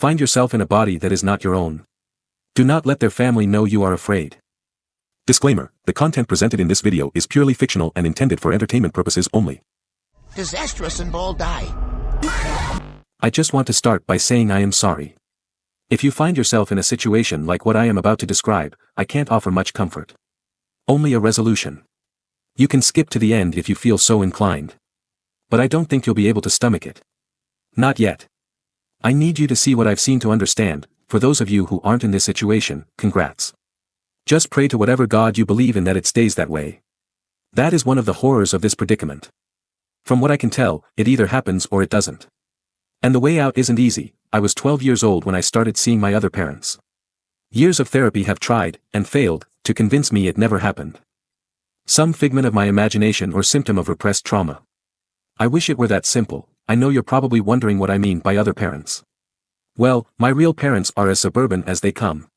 Find yourself in a body that is not your own. Do not let their family know you are afraid. Disclaimer: the content presented in this video is purely fictional and intended for entertainment purposes only. DisastrousInvolvedI. I just want to start by saying I am sorry. If you find yourself in a situation like what I am about to describe, I can't offer much comfort. Only a resolution. You can skip to the end if you feel so inclined. But I don't think you'll be able to stomach it. Not yet. I need you to see what I've seen to understand. For those of you who aren't in this situation, congrats. Just pray to whatever God you believe in that it stays that way. That is one of the horrors of this predicament. From what I can tell, it either happens or it doesn't. And the way out isn't easy. I was 12 years old when I started seeing my other parents. Years of therapy have tried, and failed, to convince me it never happened. Some figment of my imagination or symptom of repressed trauma. I wish it were that simple. I know you're probably wondering what I mean by other parents. Well, my real parents are as suburban as they come.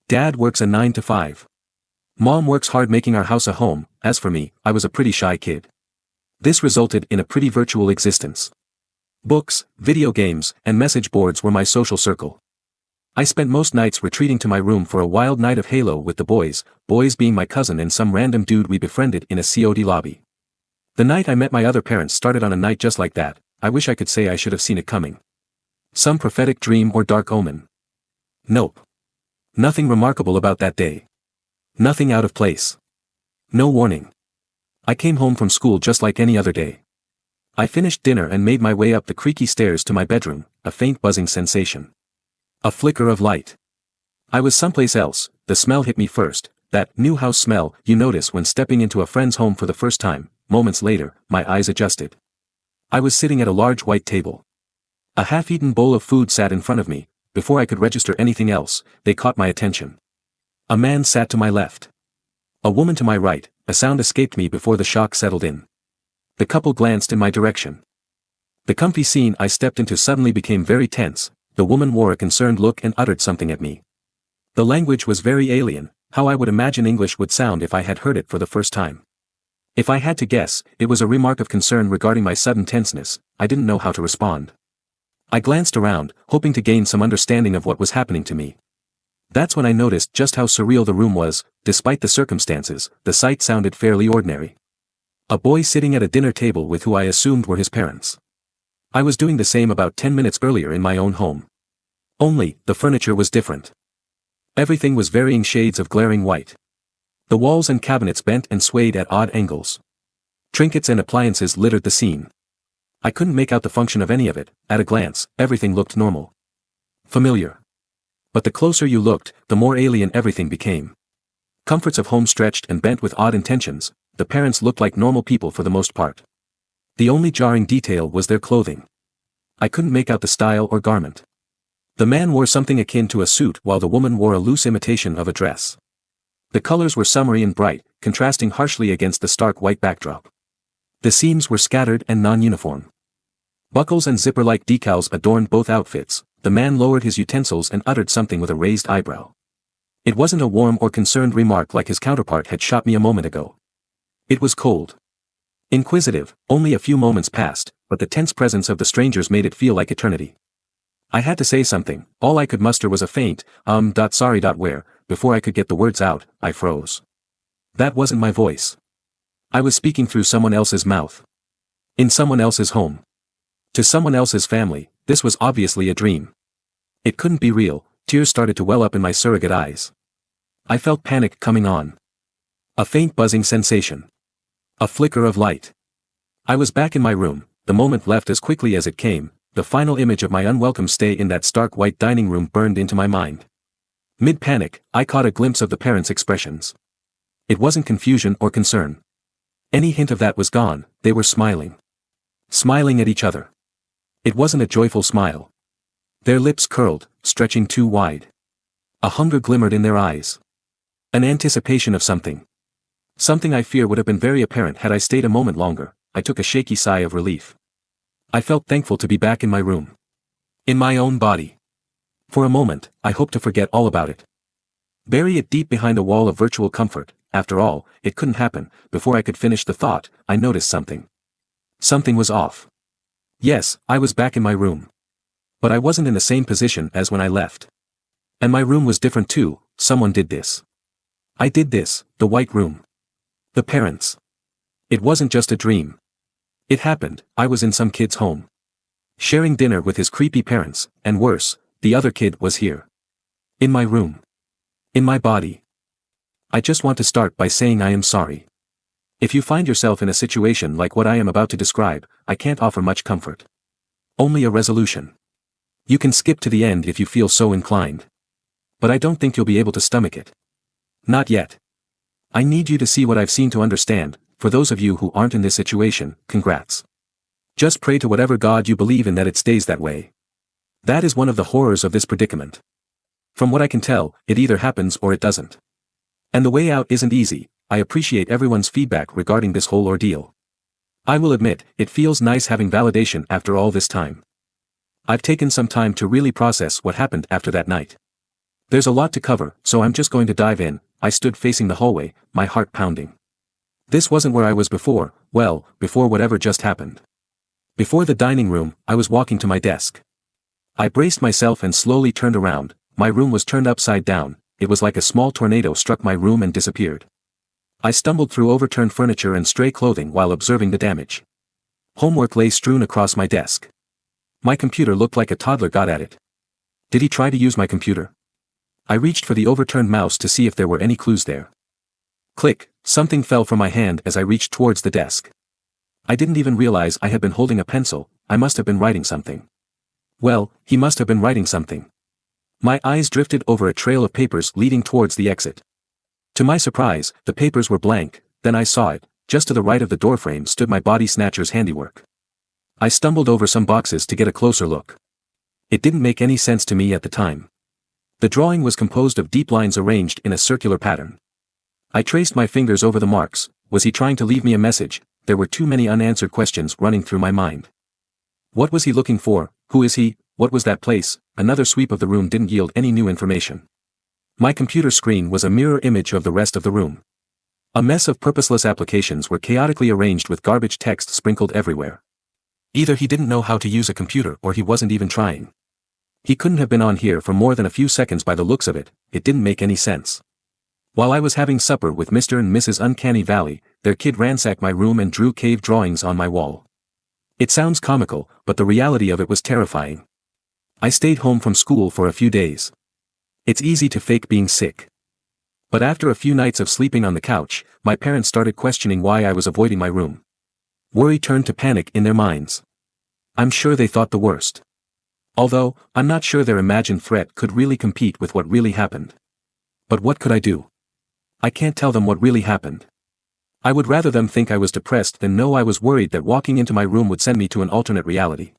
Dad works a 9 to 5. Mom works hard making our house a home. As for me, I was a pretty shy kid. This resulted in a pretty virtual existence. Books, video games, and message boards were my social circle. I spent most nights retreating to my room for a wild night of Halo with the boys being my cousin and some random dude we befriended in a COD lobby. The night I met my other parents started on a night just like that. I wish I could say I should have seen it coming. Some prophetic dream or dark omen. Nope. Nothing remarkable about that day. Nothing out of place. No warning. I came home from school just like any other day. I finished dinner and made my way up the creaky stairs to my bedroom, a faint buzzing sensation. A flicker of light. I was someplace else. The smell hit me first, that new house smell you notice when stepping into a friend's home for the first time. Moments later, my eyes adjusted. I was sitting at a large white table. A half-eaten bowl of food sat in front of me. Before I could register anything else, they caught my attention. A man sat to my left. A woman to my right. A sound escaped me before the shock settled in. The couple glanced in my direction. The comfy scene I stepped into suddenly became very tense. The woman wore a concerned look and uttered something at me. The language was very alien, how I would imagine English would sound if I had heard it for the first time. If I had to guess, it was a remark of concern regarding my sudden tenseness. I didn't know how to respond. I glanced around, hoping to gain some understanding of what was happening to me. That's when I noticed just how surreal the room was. Despite the circumstances, the sight sounded fairly ordinary. A boy sitting at a dinner table with who I assumed were his parents. I was doing the same about 10 minutes earlier in my own home. Only, the furniture was different. Everything was varying shades of glaring white. The walls and cabinets bent and swayed at odd angles. Trinkets and appliances littered the scene. I couldn't make out the function of any of it. At a glance, everything looked normal. Familiar. But the closer you looked, the more alien everything became. Comforts of home stretched and bent with odd intentions. The parents looked like normal people for the most part. The only jarring detail was their clothing. I couldn't make out the style or garment. The man wore something akin to a suit while the woman wore a loose imitation of a dress. The colors were summery and bright, contrasting harshly against the stark white backdrop. The seams were scattered and non-uniform. Buckles and zipper-like decals adorned both outfits. The man lowered his utensils and uttered something with a raised eyebrow. It wasn't a warm or concerned remark like his counterpart had shot me a moment ago. It was cold. Inquisitive. Only a few moments passed, but the tense presence of the strangers made it feel like eternity. I had to say something. All I could muster was a faint, sorry. Where, before I could get the words out, I froze. That wasn't my voice. I was speaking through someone else's mouth. In someone else's home. To someone else's family. This was obviously a dream. It couldn't be real. Tears started to well up in my surrogate eyes. I felt panic coming on. A faint buzzing sensation. A flicker of light. I was back in my room. The moment left as quickly as it came. The final image of my unwelcome stay in that stark white dining room burned into my mind. Mid-panic, I caught a glimpse of the parents' expressions. It wasn't confusion or concern. Any hint of that was gone. They were smiling. Smiling at each other. It wasn't a joyful smile. Their lips curled, stretching too wide. A hunger glimmered in their eyes. An anticipation of something. Something I fear would have been very apparent had I stayed a moment longer. I took a shaky sigh of relief. I felt thankful to be back in my room. In my own body. For a moment, I hoped to forget all about it. Bury it deep behind a wall of virtual comfort. After all, it couldn't happen. Before I could finish the thought, I noticed something. Something was off. Yes, I was back in my room. But I wasn't in the same position as when I left. And my room was different too. Someone did this. I did this, the white room. The parents. It wasn't just a dream. It happened. I was in some kid's home, sharing dinner with his creepy parents, and worse, the other kid was here. In my room. In my body. I just want to start by saying I am sorry. If you find yourself in a situation like what I am about to describe, I can't offer much comfort. Only a resolution. You can skip to the end if you feel so inclined. But I don't think you'll be able to stomach it. Not yet. I need you to see what I've seen to understand. For those of you who aren't in this situation, congrats. Just pray to whatever God you believe in that it stays that way. That is one of the horrors of this predicament. From what I can tell, it either happens or it doesn't. And the way out isn't easy. I appreciate everyone's feedback regarding this whole ordeal. I will admit, it feels nice having validation after all this time. I've taken some time to really process what happened after that night. There's a lot to cover, so I'm just going to dive in. I stood facing the hallway, my heart pounding. This wasn't where I was before, well, before whatever just happened. Before the dining room, I was walking to my desk. I braced myself and slowly turned around. My room was turned upside down. It was like a small tornado struck my room and disappeared. I stumbled through overturned furniture and stray clothing while observing the damage. Homework lay strewn across my desk. My computer looked like a toddler got at it. Did he try to use my computer? I reached for the overturned mouse to see if there were any clues there. Click, something fell from my hand as I reached towards the desk. I didn't even realize I had been holding a pencil. I must have been writing something. Well, he must have been writing something. My eyes drifted over a trail of papers leading towards the exit. To my surprise, the papers were blank. Then I saw it. Just to the right of the doorframe stood my body snatcher's handiwork. I stumbled over some boxes to get a closer look. It didn't make any sense to me at the time. The drawing was composed of deep lines arranged in a circular pattern. I traced my fingers over the marks. Was he trying to leave me a message? There were too many unanswered questions running through my mind. What was he looking for? Who is he? What was that place? Another sweep of the room didn't yield any new information. My computer screen was a mirror image of the rest of the room. A mess of purposeless applications were chaotically arranged with garbage text sprinkled everywhere. Either he didn't know how to use a computer or he wasn't even trying. He couldn't have been on here for more than a few seconds by the looks of it. It didn't make any sense. While I was having supper with Mr. and Mrs. Uncanny Valley, their kid ransacked my room and drew cave drawings on my wall. It sounds comical, but the reality of it was terrifying. I stayed home from school for a few days. It's easy to fake being sick. But after a few nights of sleeping on the couch, my parents started questioning why I was avoiding my room. Worry turned to panic in their minds. I'm sure they thought the worst. Although, I'm not sure their imagined threat could really compete with what really happened. But what could I do? I can't tell them what really happened. I would rather them think I was depressed than know I was worried that walking into my room would send me to an alternate reality.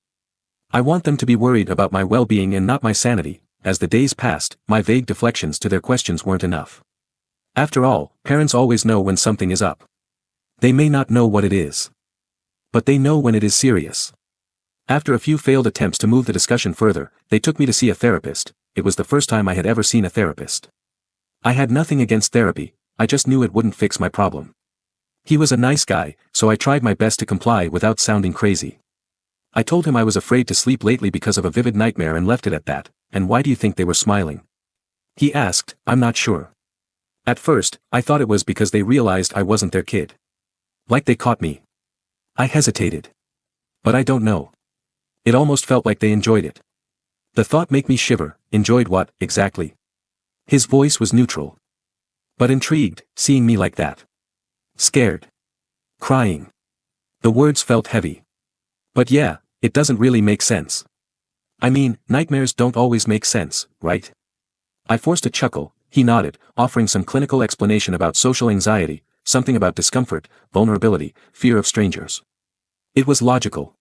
I want them to be worried about my well-being and not my sanity. As the days passed, my vague deflections to their questions weren't enough. After all, parents always know when something is up. They may not know what it is. But they know when it is serious. After a few failed attempts to move the discussion further, they took me to see a therapist. It was the first time I had ever seen a therapist. I had nothing against therapy, I just knew it wouldn't fix my problem. He was a nice guy, so I tried my best to comply without sounding crazy. I told him I was afraid to sleep lately because of a vivid nightmare and left it at that. And why do you think they were smiling? He asked. I'm not sure. At first, I thought it was because they realized I wasn't their kid. Like they caught me. I hesitated. But I don't know. It almost felt like they enjoyed it. The thought made me shiver. Enjoyed what, exactly? His voice was neutral. But intrigued, seeing me like that. Scared. Crying. The words felt heavy. But yeah, it doesn't really make sense. I mean, nightmares don't always make sense, right? I forced a chuckle. He nodded, offering some clinical explanation about social anxiety, something about discomfort, vulnerability, fear of strangers. It was logical.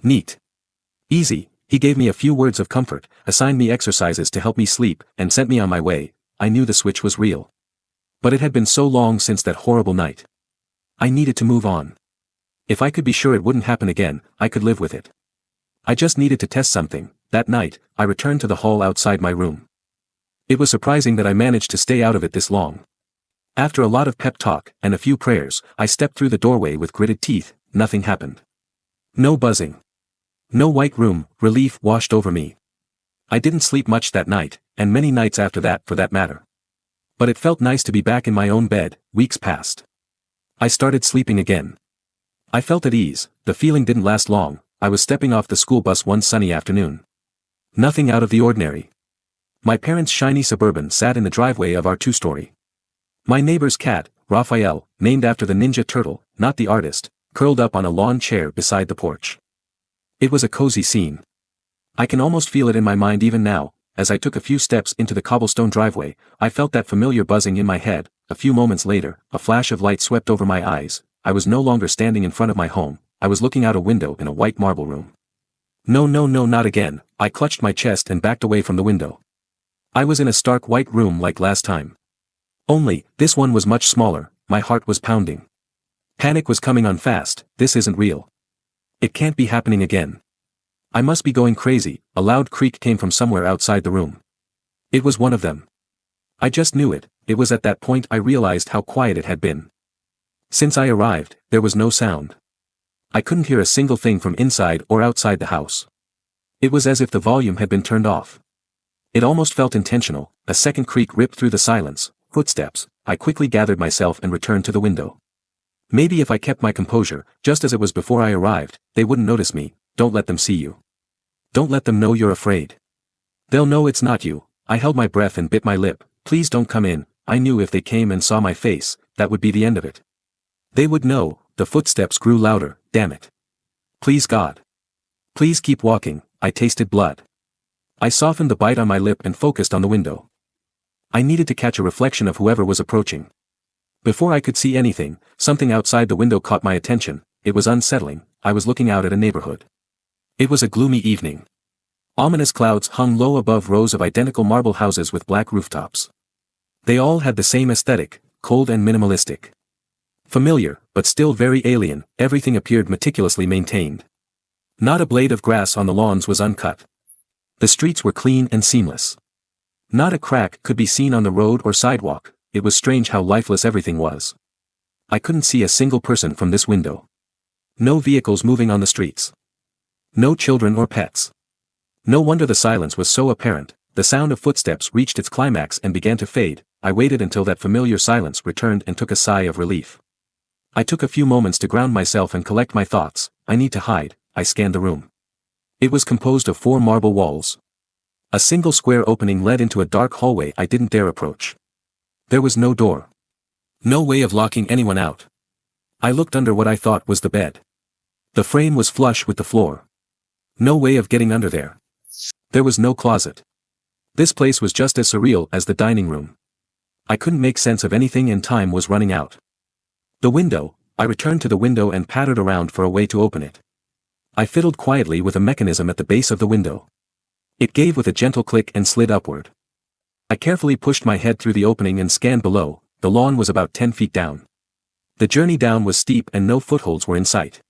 Neat. Easy. He gave me a few words of comfort, assigned me exercises to help me sleep, and sent me on my way. I knew the switch was real. But it had been so long since that horrible night. I needed to move on. If I could be sure it wouldn't happen again, I could live with it. I just needed to test something. That night, I returned to the hall outside my room. It was surprising that I managed to stay out of it this long. After a lot of pep talk and a few prayers, I stepped through the doorway with gritted teeth. Nothing happened. No buzzing. No white room, relief washed over me. I didn't sleep much that night, and many nights after that for that matter. But it felt nice to be back in my own bed. Weeks passed. I started sleeping again. I felt at ease. The feeling didn't last long. I was stepping off the school bus one sunny afternoon. Nothing out of the ordinary. My parents' shiny Suburban sat in the driveway of our two-story. My neighbor's cat, Raphael, named after the Ninja Turtle, not the artist, curled up on a lawn chair beside the porch. It was a cozy scene. I can almost feel it in my mind even now. As I took a few steps into the cobblestone driveway, I felt that familiar buzzing in my head. A few moments later, a flash of light swept over my eyes. I was no longer standing in front of my home. I was looking out a window in a white marble room. No, not again. I clutched my chest and backed away from the window. I was in a stark white room like last time. Only, this one was much smaller. My heart was pounding. Panic was coming on fast. This isn't real. It can't be happening again. I must be going crazy. A loud creak came from somewhere outside the room. It was one of them. I just knew it. It was at that point I realized how quiet it had been. Since I arrived, there was no sound. I couldn't hear a single thing from inside or outside the house. It was as if the volume had been turned off. It almost felt intentional. A second creak ripped through the silence. Footsteps. I quickly gathered myself and returned to the window. Maybe if I kept my composure, just as it was before I arrived, they wouldn't notice me. Don't let them see you. Don't let them know you're afraid. They'll know it's not you. I held my breath and bit my lip. Please don't come in. I knew if they came and saw my face, that would be the end of it. They would know. The footsteps grew louder. Damn it. Please God. Please keep walking. I tasted blood. I softened the bite on my lip and focused on the window. I needed to catch a reflection of whoever was approaching. Before I could see anything, something outside the window caught my attention. It was unsettling. I was looking out at a neighborhood. It was a gloomy evening. Ominous clouds hung low above rows of identical marble houses with black rooftops. They all had the same aesthetic, cold and minimalistic. Familiar, but still very alien. Everything appeared meticulously maintained. Not a blade of grass on the lawns was uncut. The streets were clean and seamless. Not a crack could be seen on the road or sidewalk. It was strange how lifeless everything was. I couldn't see a single person from this window. No vehicles moving on the streets. No children or pets. No wonder the silence was so apparent. The sound of footsteps reached its climax and began to fade. I waited until that familiar silence returned and took a sigh of relief. I took a few moments to ground myself and collect my thoughts. I need to hide. I scanned the room. It was composed of 4 marble walls. A single square opening led into a dark hallway I didn't dare approach. There was no door. No way of locking anyone out. I looked under what I thought was the bed. The frame was flush with the floor. No way of getting under there. There was no closet. This place was just as surreal as the dining room. I couldn't make sense of anything and time was running out. The window. I returned to the window and pattered around for a way to open it. I fiddled quietly with a mechanism at the base of the window. It gave with a gentle click and slid upward. I carefully pushed my head through the opening and scanned below. The lawn was about 10 feet down. The journey down was steep and no footholds were in sight.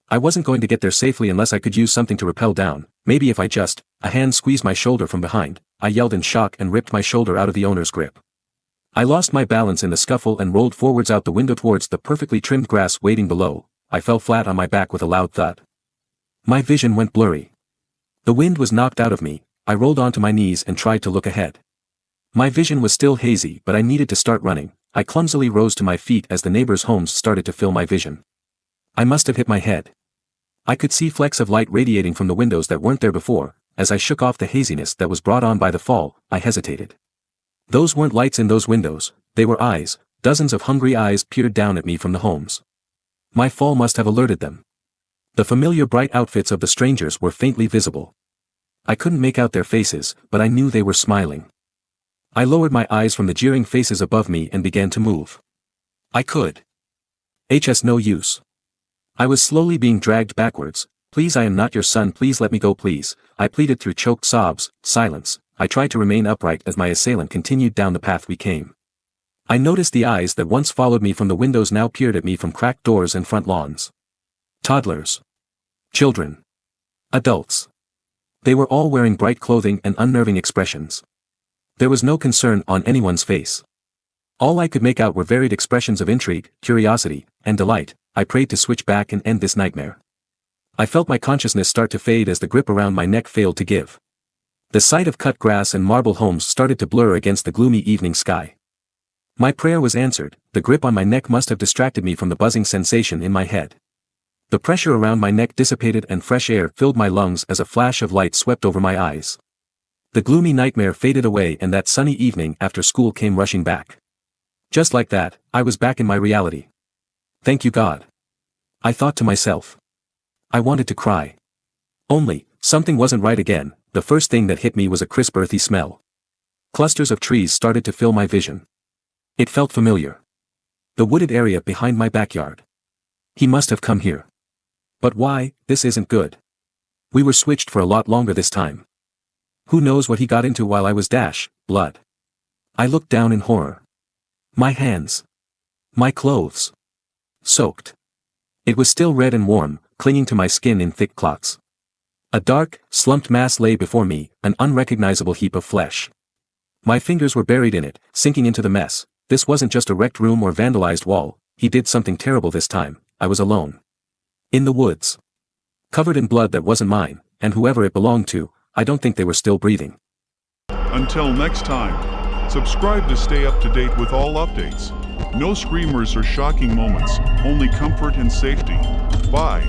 I wasn't going to get there safely unless I could use something to rappel down. Maybe if I just... A hand squeezed my shoulder from behind. I yelled in shock and ripped my shoulder out of the owner's grip. I lost my balance in the scuffle and rolled forwards out the window towards the perfectly trimmed grass waiting below. I fell flat on my back with a loud thud. My vision went blurry. The wind was knocked out of me. I rolled onto my knees and tried to look ahead. My vision was still hazy, but I needed to start running. I clumsily rose to my feet as the neighbors' homes started to fill my vision. I must have hit my head. I could see flecks of light radiating from the windows that weren't there before. As I shook off the haziness that was brought on by the fall, I hesitated. Those weren't lights in those windows, they were eyes. Dozens of hungry eyes peered down at me from the homes. My fall must have alerted them. The familiar bright outfits of the strangers were faintly visible. I couldn't make out their faces, but I knew they were smiling. I lowered my eyes from the jeering faces above me and began to move. I could. No use. I was slowly being dragged backwards. Please, I am not your son, please let me go, please. I pleaded through choked sobs. Silence. I tried to remain upright as my assailant continued down the path we came. I noticed the eyes that once followed me from the windows now peered at me from cracked doors and front lawns. Toddlers. Children. Adults. They were all wearing bright clothing and unnerving expressions. There was no concern on anyone's face. All I could make out were varied expressions of intrigue, curiosity, and delight. I prayed to switch back and end this nightmare. I felt my consciousness start to fade as the grip around my neck failed to give. The sight of cut grass and marble homes started to blur against the gloomy evening sky. My prayer was answered, the grip on my neck must have distracted me from the buzzing sensation in my head. The pressure around my neck dissipated and fresh air filled my lungs as a flash of light swept over my eyes. The gloomy nightmare faded away and that sunny evening after school came rushing back. Just like that, I was back in my reality. Thank you God. I thought to myself. I wanted to cry. Only, something wasn't right again. The first thing that hit me was a crisp earthy smell. Clusters of trees started to fill my vision. It felt familiar. The wooded area behind my backyard. He must have come here. But why? This isn't good. We were switched for a lot longer this time. Who knows what he got into while I was blood. I looked down in horror. My hands. My clothes. Soaked. It was still red and warm, clinging to my skin in thick clots. A dark, slumped mass lay before me, an unrecognizable heap of flesh. My fingers were buried in it, sinking into the mess. This wasn't just a wrecked room or vandalized wall, he did something terrible this time. I was alone. In the woods. Covered in blood that wasn't mine, and whoever it belonged to, I don't think they were still breathing. Until next time, subscribe to stay up to date with all updates. No screamers or shocking moments, only comfort and safety. Bye.